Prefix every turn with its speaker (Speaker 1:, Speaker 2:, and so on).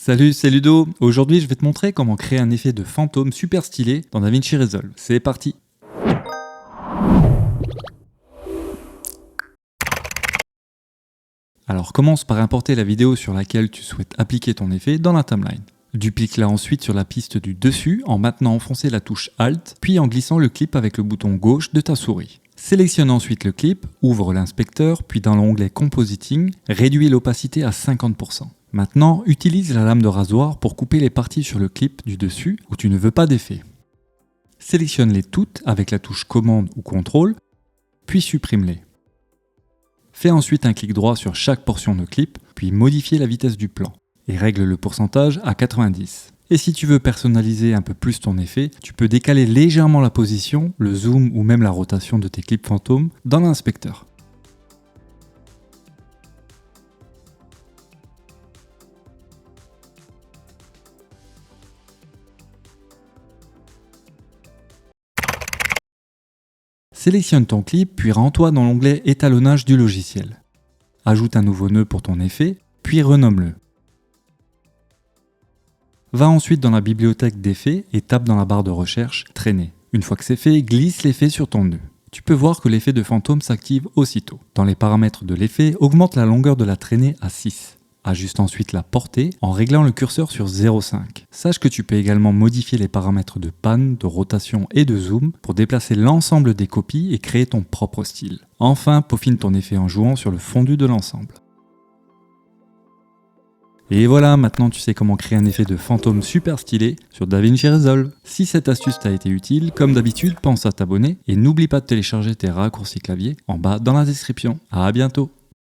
Speaker 1: Salut, c'est Ludo. Aujourd'hui, je vais te montrer comment créer un effet de fantôme super stylé dans DaVinci Resolve. C'est parti. Alors commence par importer la vidéo sur laquelle tu souhaites appliquer ton effet dans la timeline. Duplique-la ensuite sur la piste du dessus en maintenant enfoncer la touche Alt, puis en glissant le clip avec le bouton gauche de ta souris. Sélectionne ensuite le clip, ouvre l'inspecteur, puis dans l'onglet Compositing, réduis l'opacité à 50%. Maintenant, utilise la lame de rasoir pour couper les parties sur le clip du dessus où tu ne veux pas d'effet. Sélectionne-les toutes avec la touche Commande ou Contrôle, puis supprime-les. Fais ensuite un clic droit sur chaque portion de clip, puis modifie la vitesse du plan et règle le pourcentage à 90. Et si tu veux personnaliser un peu plus ton effet, tu peux décaler légèrement la position, le zoom ou même la rotation de tes clips fantômes dans l'inspecteur. Sélectionne ton clip, puis rends-toi dans l'onglet Étalonnage du logiciel. Ajoute un nouveau nœud pour ton effet, puis renomme-le. Va ensuite dans la bibliothèque d'effets et tape dans la barre de recherche « Traîner ». Une fois que c'est fait, glisse l'effet sur ton nœud. Tu peux voir que l'effet de fantôme s'active aussitôt. Dans les paramètres de l'effet, augmente la longueur de la traînée à 6. Ajuste ensuite la portée en réglant le curseur sur 0,5. Sache que tu peux également modifier les paramètres de panne, de rotation et de zoom pour déplacer l'ensemble des copies et créer ton propre style. Enfin, peaufine ton effet en jouant sur le fondu de l'ensemble. Et voilà, maintenant tu sais comment créer un effet de fantôme super stylé sur DaVinci Resolve. Si cette astuce t'a été utile, comme d'habitude, pense à t'abonner et n'oublie pas de télécharger tes raccourcis clavier en bas dans la description. À bientôt.